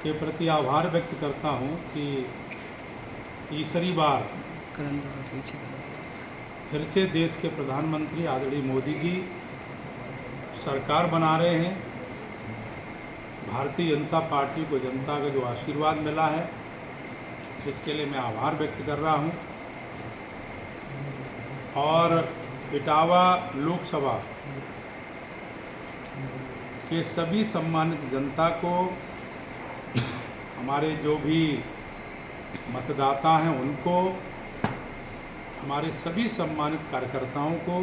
के प्रति आभार व्यक्त करता हूं कि तीसरी बार फिर से देश के प्रधानमंत्री आदरणीय मोदी जी सरकार बना रहे हैं। भारतीय जनता पार्टी को जनता का जो आशीर्वाद मिला है इसके लिए मैं आभार व्यक्त कर रहा हूं। और इटावा लोकसभा के सभी सम्मानित जनता को, हमारे जो भी मतदाता हैं उनको, हमारे सभी सम्मानित कार्यकर्ताओं को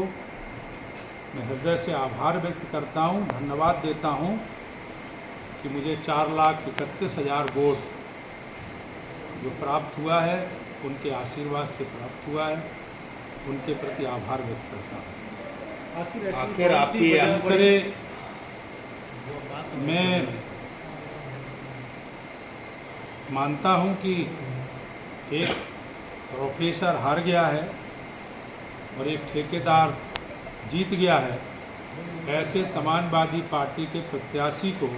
मैं हृदय से आभार व्यक्त करता हूं, धन्यवाद देता हूं कि मुझे 4,31,000 वोट जो प्राप्त हुआ है उनके आशीर्वाद से प्राप्त हुआ है। उनके प्रति आभार व्यक्त करता हूँ। आखिर आपकी दूसरे मैं मानता हूँ कि एक प्रोफेसर हार गया है और एक ठेकेदार जीत गया है। ऐसे समाजवादी पार्टी के प्रत्याशी को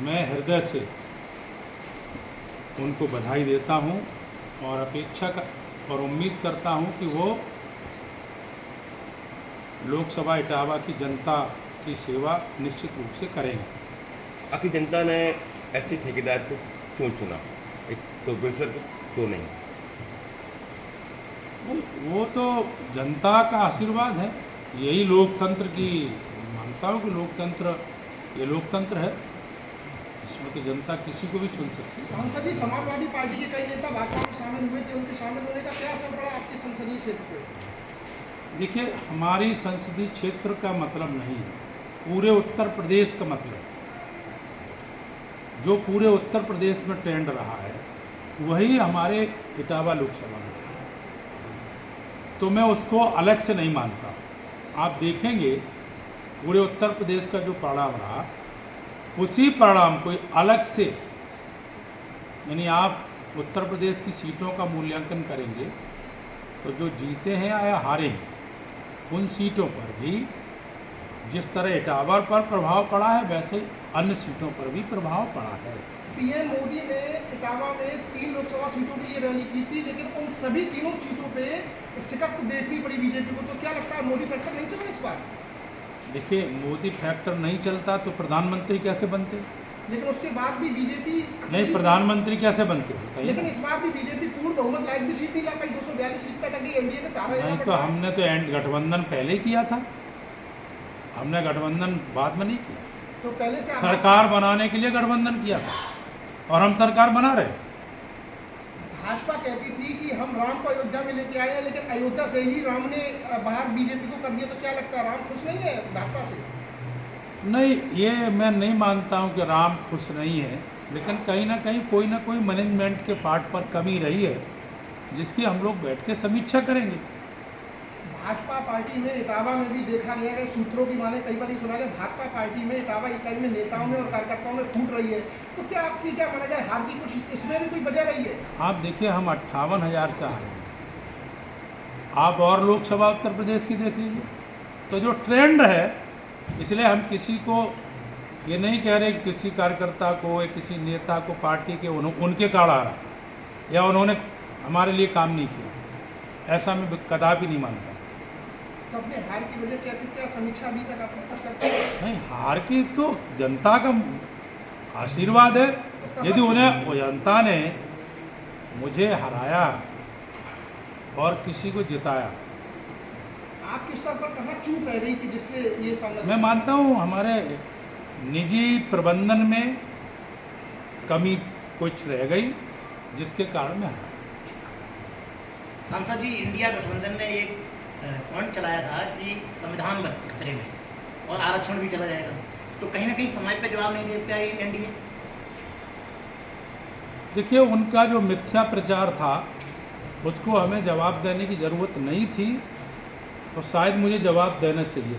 मैं हृदय से उनको बधाई देता हूं और अपेक्षा और उम्मीद करता हूं कि वो लोकसभा इटावा की जनता की सेवा निश्चित रूप से करेंगे। आखिर जनता ने ऐसे ठेकेदार को क्यों चुना, एक प्रोफेसर को क्यों नहीं? वो तो जनता का आशीर्वाद है। यही लोकतंत्र की, मानता हूँ कि लोकतंत्र, ये लोकतंत्र है, इसमें तो जनता किसी को भी चुन सकती है। सांसद जी, समाजवादी पार्टी के कई नेता भाजपा में शामिल हुए थे, उनके शामिल होने का क्या असर पड़ा आपके संसदीय क्षेत्र पे? देखिए, हमारी संसदीय क्षेत्र का मतलब नहीं है, पूरे उत्तर प्रदेश का मतलब। जो पूरे उत्तर प्रदेश में ट्रेंड रहा है वही हमारे इटावा लोकसभा में, तो मैं उसको अलग से नहीं मानता। आप देखेंगे पूरे उत्तर प्रदेश का जो परिणाम रहा, उसी परिणाम को अलग से, यानी आप उत्तर प्रदेश की सीटों का मूल्यांकन करेंगे तो जो जीते हैं या हारे हैं, उन सीटों पर भी जिस तरह इटावा पर प्रभाव पड़ा है वैसे अन्य सीटों पर भी प्रभाव पड़ा है। पीएम मोदी ने इटावा में 3 लोकसभा सीटों के लिए रैली की थी, लेकिन उन सभी तीनों सीटों पे शिकस्त देखनी पड़ी बीजेपी को। तो क्या लगता है मोदी फैक्टर नहीं चला इस बार? देखिए, मोदी फैक्टर नहीं चलता तो प्रधानमंत्री कैसे बनते? लेकिन उसके बाद भी बीजेपी नहीं, प्रधानमंत्री कैसे बनते? लेकिन इस बार भी बीजेपी पूर्ण बहुमत लायक भी सीट नहीं ला पाई, 242 सीट पर अटक गई। एनडीए का सहारा नहीं, तो हमने तो गठबंधन पहले ही किया था, हमने गठबंधन बाद में नहीं किया। तो पहले से सरकार बनाने के लिए गठबंधन किया था और हम सरकार बना रहे। भाजपा कहती थी कि हम राम को अयोध्या में लेके आए हैं, लेकिन अयोध्या से ही राम ने बाहर बीजेपी को कर दिया। तो क्या लगता है, राम खुश नहीं है भाजपा से? नहीं, ये मैं नहीं मानता हूँ कि राम खुश नहीं है, लेकिन कहीं ना कहीं कोई ना कोई मैनेजमेंट के पार्ट पर कमी रही है जिसकी हम लोग बैठ के समीक्षा करेंगे। भाजपा पार्टी में इटावा में भी देखा गया है, सूत्रों की माने कई बार सुना गया, भाजपा पार्टी में इटावा इकाई में नेताओं में और कार्यकर्ताओं में फूट रही है। तो क्या आपकी क्या माना जाए, हार की कुछ इसमें भी कोई वजह रही है? आप देखिए, हम 58,000 से हारे हैं। आप और लोकसभा उत्तर प्रदेश की देख लीजिए, तो जो ट्रेंड है, इसलिए हम किसी को ये नहीं कह रहे कि किसी कार्यकर्ता को या किसी नेता को पार्टी के उनके कारण आ रहा या उन्होंने हमारे लिए काम नहीं किया, ऐसा मैं कदापि नहीं मानता। तो अपने हार की वजह कैसे, क्या समीक्षा अभी तक आप करते हैं? नहीं, हार की तो जनता का आशीर्वाद है। यदि उन्हें जनता ने मुझे हराया और किसी को जिताया, आपके स्तर पर कहाँ चूक रह गई कि जिससे ये सामना? मैं मानता हूँ हमारे निजी प्रबंधन में कमी कुछ रह गई जिसके कारण मैं हारा। सांसद जी, इंडिया गठबंधन ने एक पॉइंट चलाया था कि संविधान खतरे में और आरक्षण भी चला जाएगा, तो कहीं ना कहीं समाज पे जवाब नहीं दे पाई एनडीए। देखिए, उनका जो मिथ्या प्रचार था उसको हमें जवाब देने की ज़रूरत नहीं थी और शायद मुझे जवाब देना चाहिए।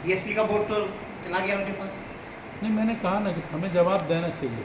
बीएसपी का वोट तो चला गया उनके पास। नहीं, मैंने कहा ना कि हमें जवाब देना चाहिए।